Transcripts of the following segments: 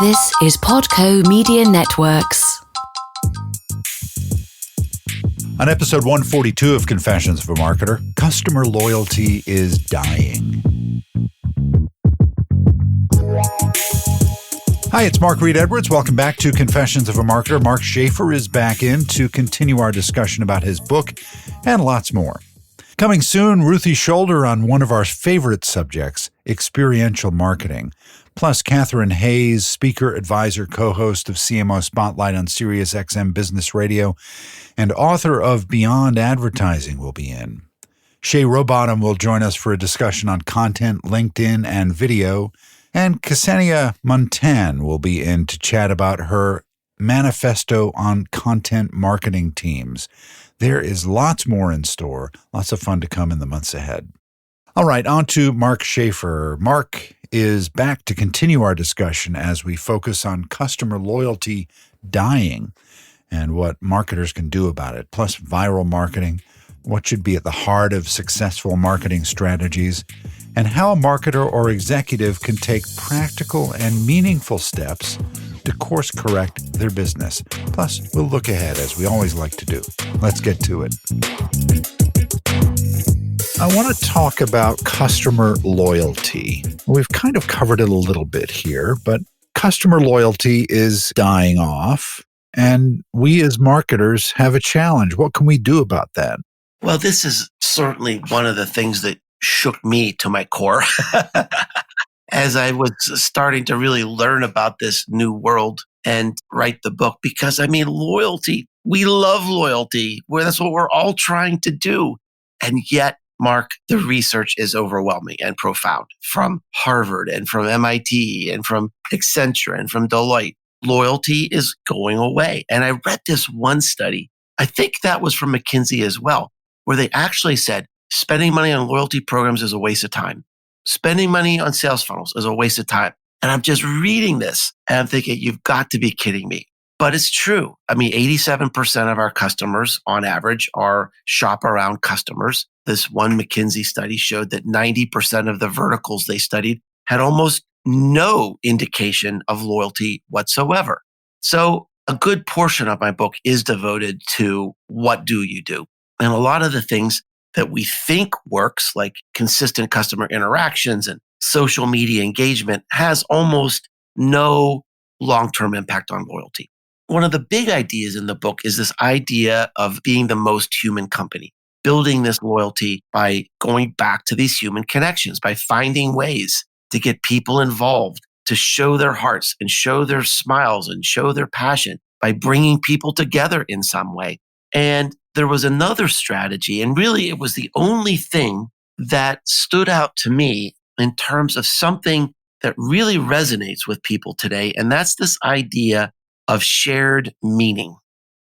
This is Podco Media Networks. On episode 142 of Confessions of a Marketer, customer loyalty is dying. Hi, it's Mark Reed Edwards. Welcome back to Confessions of a Marketer. Mark Schaefer is back in to continue our discussion about his book and lots more. Coming soon, Ruthie Shoulder on one of our favorite subjects, experiential marketing. Plus, Catherine Hayes, speaker, advisor, co-host of CMO Spotlight on Sirius XM Business Radio, and author of Beyond Advertising will be in. Shay Rowbottom will join us for a discussion on content, LinkedIn, and video. And Ksenia Montan will be in to chat about her manifesto on content marketing teams. There is lots more in store, lots of fun to come in the months ahead. All right, on to Mark Schaefer. Mark is back to continue our discussion as we focus on customer loyalty dying and what marketers can do about it, plus viral marketing, what should be at the heart of successful marketing strategies, and how a marketer or executive can take practical and meaningful steps to course correct their business. Plus, we'll look ahead as we always like to do. Let's get to it. I want to talk about customer loyalty. We've kind of covered it a little bit here, but customer loyalty is dying off, and we as marketers have a challenge. What can we do about that? Well, this is certainly one of the things that shook me to my core as I was starting to really learn about this new world and write the book. Because, loyalty, we love loyalty. That's what we're all trying to do. And yet, Mark, the research is overwhelming and profound from Harvard and from MIT and from Accenture and from Deloitte. Loyalty is going away. And I read this one study, I think that was from McKinsey as well, where they actually said spending money on loyalty programs is a waste of time. Spending money on sales funnels is a waste of time. And I'm just reading this and I'm thinking, you've got to be kidding me. But it's true. 87% of our customers on average are shop around customers. This one McKinsey study showed that 90% of the verticals they studied had almost no indication of loyalty whatsoever. So a good portion of my book is devoted to what do you do? And a lot of the things that we think works, like consistent customer interactions and social media engagement, has almost no long-term impact on loyalty. One of the big ideas in the book is this idea of being the most human company, building this loyalty by going back to these human connections, by finding ways to get people involved, to show their hearts and show their smiles and show their passion, by bringing people together in some way. And there was another strategy, and really it was the only thing that stood out to me in terms of something that really resonates with people today, and that's this idea of shared meaning.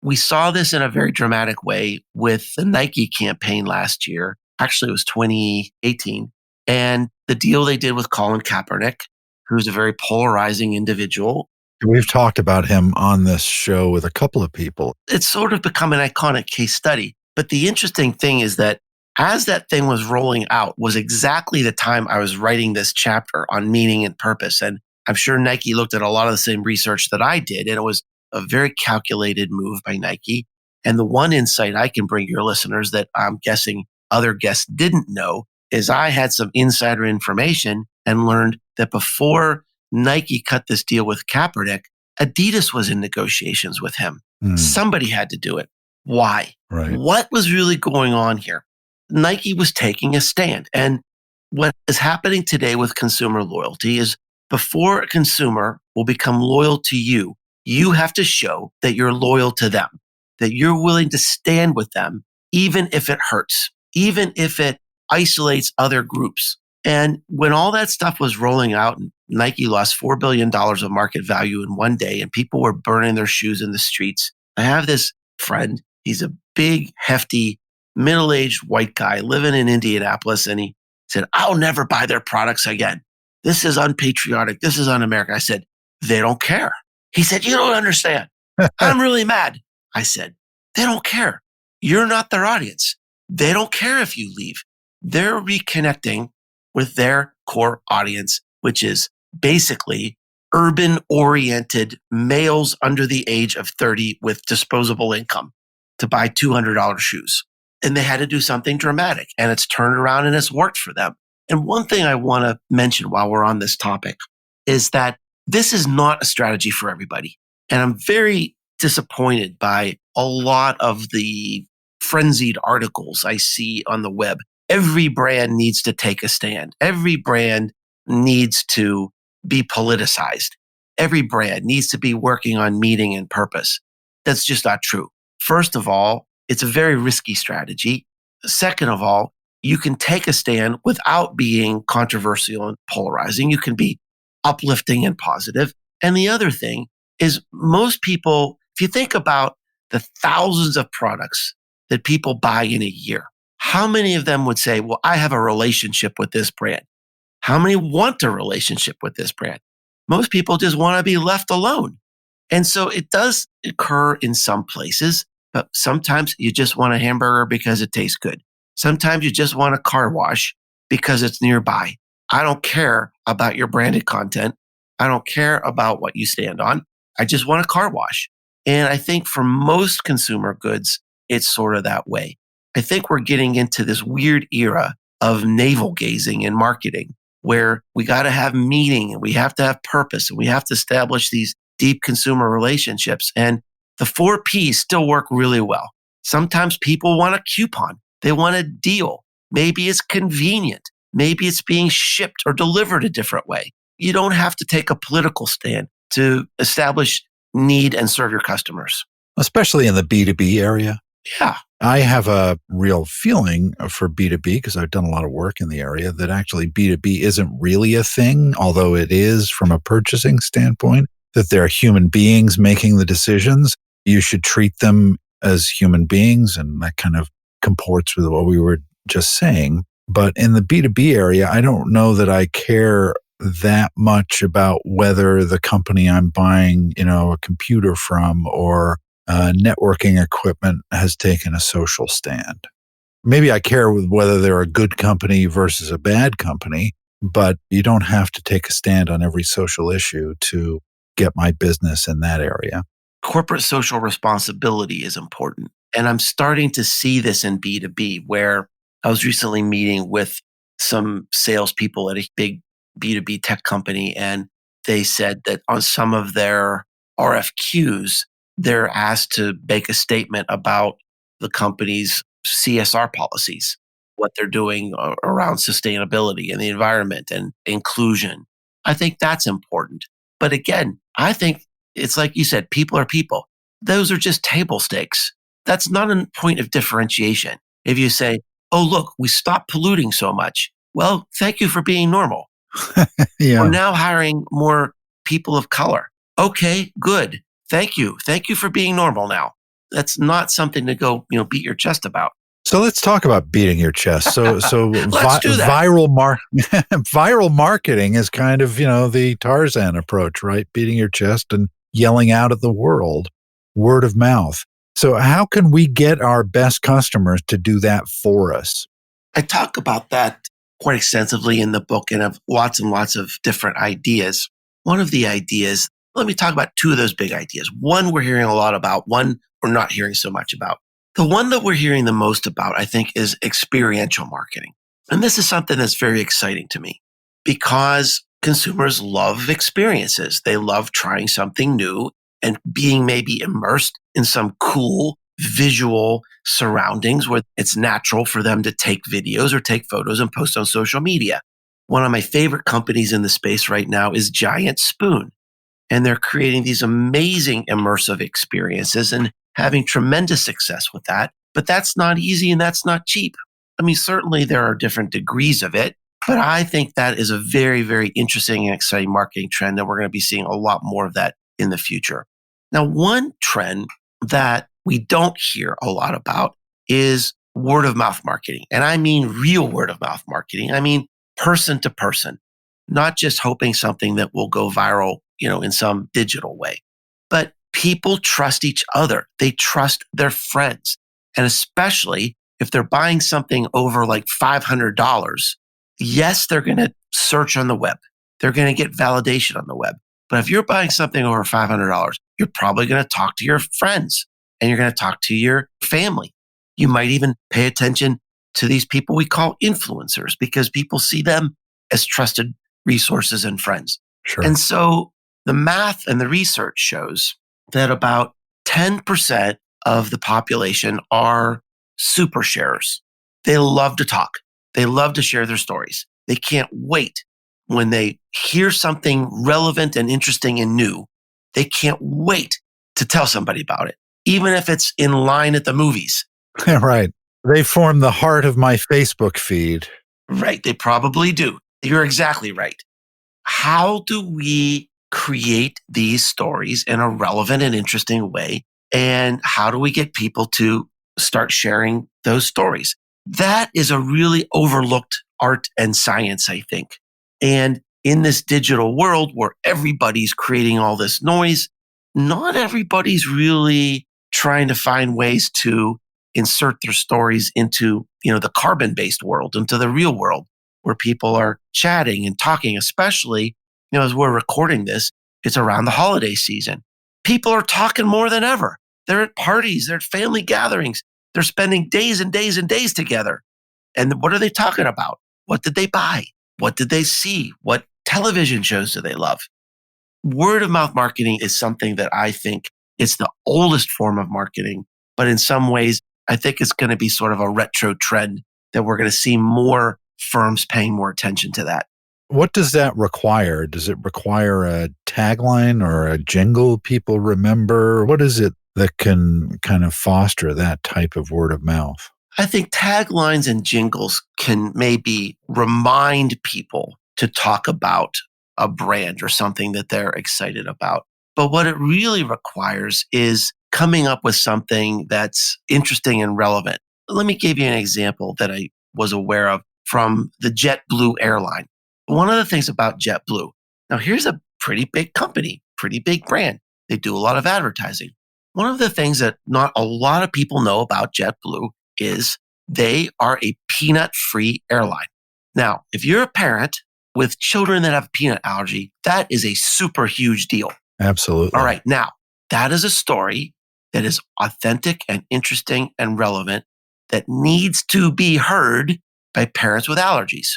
We saw this in a very dramatic way with the Nike campaign last year. Actually, it was 2018. And the deal they did with Colin Kaepernick, who's a very polarizing individual. We've talked about him on this show with a couple of people. It's sort of become an iconic case study. But the interesting thing is that as that thing was rolling out was exactly the time I was writing this chapter on meaning and purpose. And I'm sure Nike looked at a lot of the same research that I did, and it was a very calculated move by Nike. And the one insight I can bring your listeners that I'm guessing other guests didn't know is I had some insider information and learned that before Nike cut this deal with Kaepernick, Adidas was in negotiations with him. Somebody had to do it. Why? Right. What was really going on here? Nike was taking a stand. And what is happening today with consumer loyalty is before a consumer will become loyal to you, you have to show that you're loyal to them, that you're willing to stand with them, even if it hurts, even if it isolates other groups. And when all that stuff was rolling out, Nike lost $4 billion of market value in one day, and people were burning their shoes in the streets. I have this friend. He's a big, hefty, middle-aged white guy living in Indianapolis, and he said, I'll never buy their products again. This is unpatriotic. This is un-American. I said, they don't care. He said, you don't understand. I'm really mad. I said, they don't care. You're not their audience. They don't care if you leave. They're reconnecting with their core audience, which is basically urban-oriented males under the age of 30 with disposable income to buy $200 shoes. And they had to do something dramatic, and it's turned around and it's worked for them. And one thing I want to mention while we're on this topic is that this is not a strategy for everybody. And I'm very disappointed by a lot of the frenzied articles I see on the web. Every brand needs to take a stand. Every brand needs to be politicized. Every brand needs to be working on meaning and purpose. That's just not true. First of all, it's a very risky strategy. Second of all, you can take a stand without being controversial and polarizing. You can be uplifting and positive. And the other thing is most people, if you think about the thousands of products that people buy in a year, how many of them would say, well, I have a relationship with this brand? How many want a relationship with this brand? Most people just want to be left alone. And so it does occur in some places, but sometimes you just want a hamburger because it tastes good. Sometimes you just want a car wash because it's nearby. I don't care about your branded content. I don't care about what you stand on. I just want a car wash. And I think for most consumer goods, it's sort of that way. I think we're getting into this weird era of navel gazing in marketing where we got to have meaning and we have to have purpose and we have to establish these deep consumer relationships. And the 4 Ps still work really well. Sometimes people want a coupon. They want a deal. Maybe it's convenient. Maybe it's being shipped or delivered a different way. You don't have to take a political stand to establish need and serve your customers. Especially in the B2B area. Yeah. I have a real feeling for B2B because I've done a lot of work in the area that actually B2B isn't really a thing, although it is from a purchasing standpoint, that they're human beings making the decisions. You should treat them as human beings, and that kind of comports with what we were just saying. But in the B2B area, I don't know that I care that much about whether the company I'm buying, a computer from or networking equipment has taken a social stand. Maybe I care with whether they're a good company versus a bad company, but you don't have to take a stand on every social issue to get my business in that area. Corporate social responsibility is important. And I'm starting to see this in B2B, where I was recently meeting with some salespeople at a big B2B tech company, and they said that on some of their RFQs, they're asked to make a statement about the company's CSR policies, what they're doing around sustainability and the environment and inclusion. I think that's important. But again, I think it's like you said, people are people. Those are just table stakes. That's not a point of differentiation. If you say, oh, look, we stopped polluting so much. Well, thank you for being normal. Yeah. We're now hiring more people of color. Okay, good. Thank you. Thank you for being normal now. That's not something to go, beat your chest about. So let's talk about beating your chest. So Let's do that. Viral marketing is kind of, the Tarzan approach, right? Beating your chest and yelling out at the world, word of mouth. So how can we get our best customers to do that for us? I talk about that quite extensively in the book and have lots and lots of different ideas. One of the ideas, let me talk about 2 of those big ideas. One we're hearing a lot about, one we're not hearing so much about. The one that we're hearing the most about, I think, is experiential marketing. And this is something that's very exciting to me because consumers love experiences. They love trying something new and being maybe immersed in some cool visual surroundings where it's natural for them to take videos or take photos and post on social media. One of my favorite companies in the space right now is Giant Spoon. And they're creating these amazing immersive experiences and having tremendous success with that. But that's not easy and that's not cheap. I mean, certainly there are different degrees of it, but I think that is a very, very interesting and exciting marketing trend. And we're going to be seeing a lot more of that in the future. Now, one trend that we don't hear a lot about is word of mouth marketing. And I mean real word of mouth marketing. I mean person to person, not just hoping something that will go viral, in some digital way. But people trust each other. They trust their friends. And especially if they're buying something over like $500, yes, they're going to search on the web. They're going to get validation on the web. But if you're buying something over $500, you're probably going to talk to your friends and you're going to talk to your family. You might even pay attention to these people we call influencers because people see them as trusted resources and friends. Sure. And so the math and the research shows that about 10% of the population are super sharers. They love to talk. They love to share their stories. They can't wait when they hear something relevant and interesting and new. They can't wait to tell somebody about it, even if it's in line at the movies. Right. They form the heart of my Facebook feed. Right. They probably do. You're exactly right. How do we create these stories in a relevant and interesting way? And how do we get people to start sharing those stories? That is a really overlooked art and science, I think. And in this digital world where everybody's creating all this noise, not everybody's really trying to find ways to insert their stories into, the carbon-based world, into the real world where people are chatting and talking, especially, as we're recording this, it's around the holiday season. People are talking more than ever. They're at parties, they're at family gatherings. They're spending days and days and days together. And what are they talking about? What did they buy? What did they see? What television shows do they love? Word of mouth marketing is something that I think it's the oldest form of marketing, but in some ways, I think it's going to be sort of a retro trend that we're going to see more firms paying more attention to that. What does that require? Does it require a tagline or a jingle people remember? What is it that can kind of foster that type of word of mouth? I think taglines and jingles can maybe remind people to talk about a brand or something that they're excited about. But what it really requires is coming up with something that's interesting and relevant. Let me give you an example that I was aware of from the JetBlue airline. One of the things about JetBlue, now here's a pretty big company, pretty big brand. They do a lot of advertising. One of the things that not a lot of people know about JetBlue is they are a peanut-free airline. Now, if you're a parent with children that have peanut allergy, that is a super huge deal. Absolutely. All right. Now, that is a story that is authentic and interesting and relevant that needs to be heard by parents with allergies.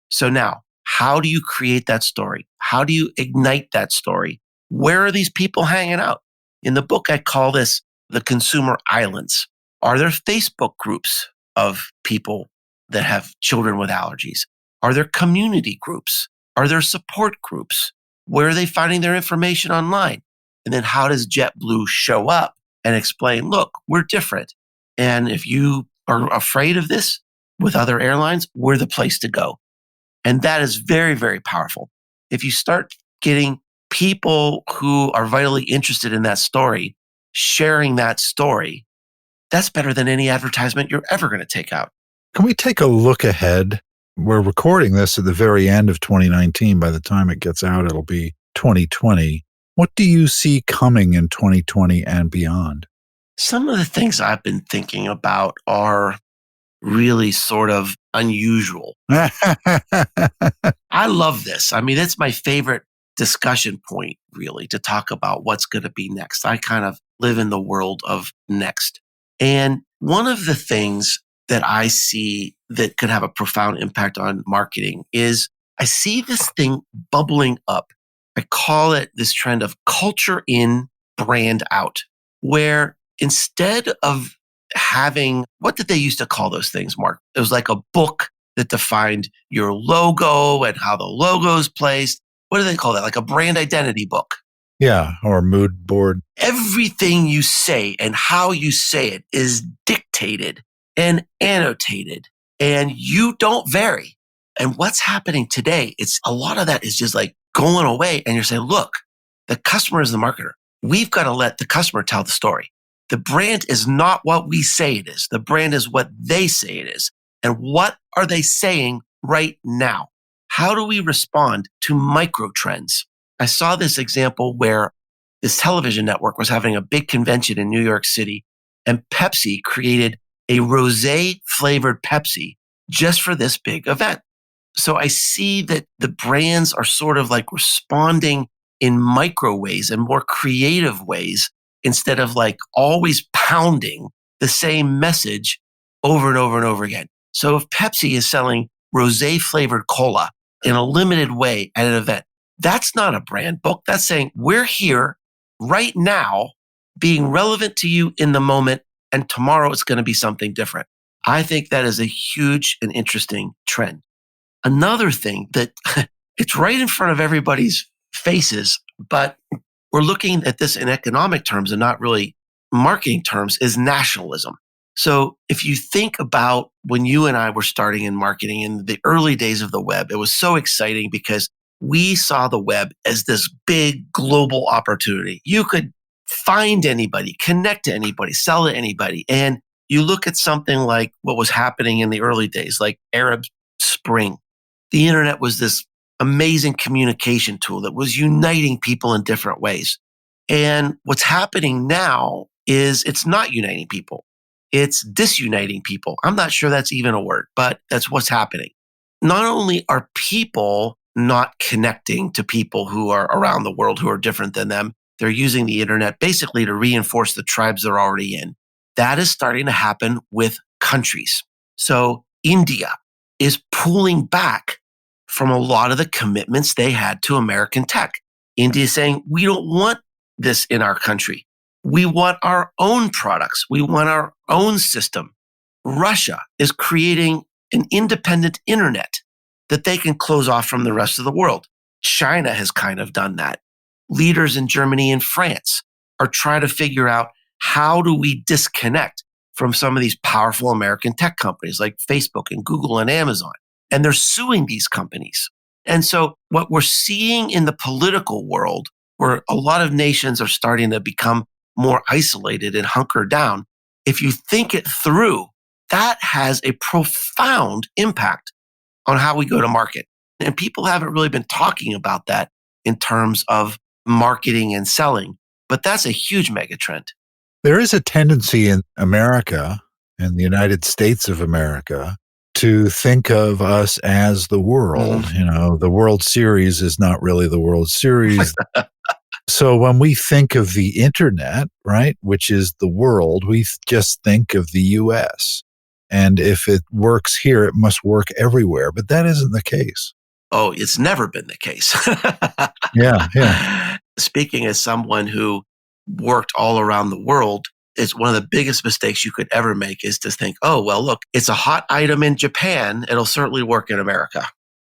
So now, how do you create that story? How do you ignite that story? Where are these people hanging out? In the book, I call this the consumer islands. Are there Facebook groups of people that have children with allergies? Are there community groups? Are there support groups? Where are they finding their information online? And then how does JetBlue show up and explain, look, we're different. And if you are afraid of this with other airlines, we're the place to go. And that is very, very powerful. If you start getting people who are vitally interested in that story, sharing that story, that's better than any advertisement you're ever going to take out. Can we take a look ahead? We're recording this at the very end of 2019. By the time it gets out, it'll be 2020. What do you see coming in 2020 and beyond? Some of the things I've been thinking about are really sort of unusual. I love this. I mean, it's my favorite discussion point, really, to talk about what's going to be next. I kind of live in the world of next. And one of the things that I see that could have a profound impact on marketing is I see this thing bubbling up. I call it this trend of culture in, brand out, where instead of having, what did they used to call those things, Mark? It was like a book that defined your logo and how the logo is placed. What do they call that? Like a brand identity book. Yeah, or a mood board. Everything you say and how you say it is dictated and annotated, and you don't vary. And what's happening today, it's a lot of that is just like going away. And you're saying, look, the customer is the marketer. We've got to let the customer tell the story. The brand is not what we say it is. The brand is what they say it is. And what are they saying right now? How do we respond to micro trends? I saw this example where this television network was having a big convention in New York City, and Pepsi created a rosé flavored Pepsi just for this big event. So I see that the brands are sort of like responding in micro ways and more creative ways instead of like always pounding the same message over and over and over again. So if Pepsi is selling rosé flavored cola in a limited way at an event, that's not a brand book. That's saying we're here right now being relevant to you in the moment, and tomorrow it's going to be something different. I think that is a huge and interesting trend. Another thing that it's right in front of everybody's faces, but we're looking at this in economic terms and not really marketing terms, is nationalism. So if you think about when you and I were starting in marketing in the early days of the web, it was so exciting because we saw the web as this big global opportunity. You could find anybody, connect to anybody, sell to anybody. And you look at something like what was happening in the early days, like Arab Spring. The internet was this amazing communication tool that was uniting people in different ways. And what's happening now is it's not uniting people. It's disuniting people. I'm not sure that's even a word, but that's what's happening. Not only are people not connecting to people who are around the world who are different than them, they're using the internet basically to reinforce the tribes they're already in. That is starting to happen with countries. So India is pulling back from a lot of the commitments they had to American tech. India is saying, we don't want this in our country. We want our own products. We want our own system. Russia is creating an independent internet that they can close off from the rest of the world. China has kind of done that. Leaders in Germany and France are trying to figure out how do we disconnect from some of these powerful American tech companies like Facebook and Google and Amazon. And they're suing these companies. And so what we're seeing in the political world, where a lot of nations are starting to become more isolated and hunker down, if you think it through, that has a profound impact on how we go to market. And people haven't really been talking about that in terms of marketing and selling, but that's a huge mega trend. There is a tendency in America, in the United States of America, to think of us as the world. Mm-hmm. You know, the World Series is not really the World Series. So when we think of the internet, right, which is the world, we just think of the US. And if it works here, it must work everywhere. But that isn't the case. Oh, it's never been the case. Yeah. Speaking as someone who worked all around the world, it's one of the biggest mistakes you could ever make is to think, oh, well, look, it's a hot item in Japan. It'll certainly work in America.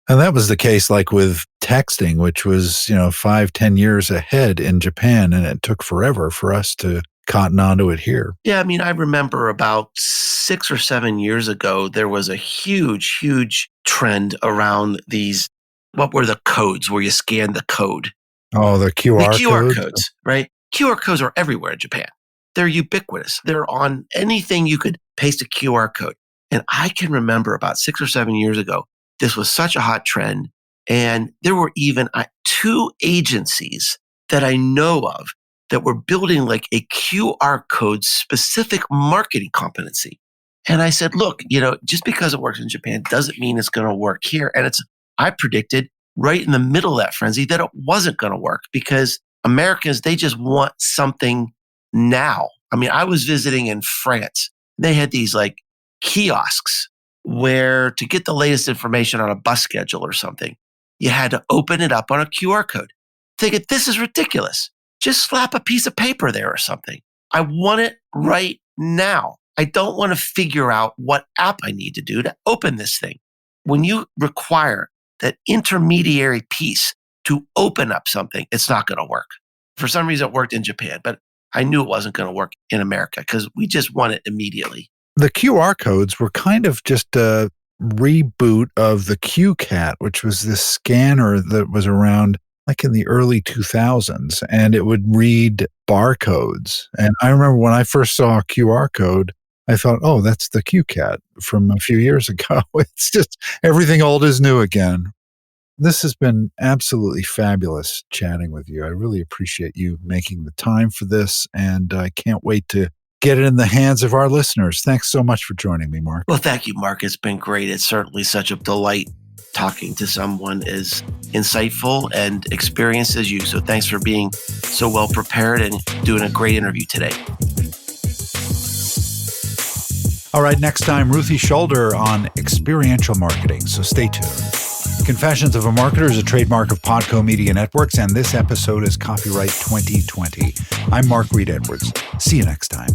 And that was the case like with texting, which was, 5-10 years ahead in Japan. And it took forever for us to cotton onto it here. Yeah, I mean, I remember about 6 or 7 years ago, there was a huge, huge trend around these, what were the codes where you scan the code? Oh, the QR codes? The QR codes, right? QR codes are everywhere in Japan. They're ubiquitous. They're on anything you could paste a QR code. And I can remember about 6 or 7 years ago, this was such a hot trend. And there were even 2 agencies that I know of that were building like a QR code specific marketing competency. And I said, look, just because it works in Japan doesn't mean it's going to work here. And I predicted right in the middle of that frenzy that it wasn't going to work because Americans, they just want something now. I mean, I was visiting in France. They had these like kiosks where to get the latest information on a bus schedule or something, you had to open it up on a QR code. Thinking, this is ridiculous. Just slap a piece of paper there or something. I want it right now. I don't want to figure out what app I need to do to open this thing. When you require that intermediary piece to open up something, it's not going to work. For some reason, it worked in Japan, but I knew it wasn't going to work in America because we just want it immediately. The QR codes were kind of just a reboot of the QCat, which was this scanner that was around like in the early 2000s, and it would read barcodes. And I remember when I first saw a QR code, I thought, oh, that's the QCat from a few years ago. It's just everything old is new again. This has been absolutely fabulous chatting with you. I really appreciate you making the time for this, and I can't wait to get it in the hands of our listeners. Thanks so much for joining me, Mark. Well, thank you, Mark. It's been great. It's certainly such a delight talking to someone as insightful and experienced as you. So thanks for being so well prepared and doing a great interview today. All right, next time, Ruthie Scholder on experiential marketing, so stay tuned. Confessions of a Marketer is a trademark of Podco Media Networks, and this episode is copyright 2020. I'm Mark Reed Edwards. See you next time.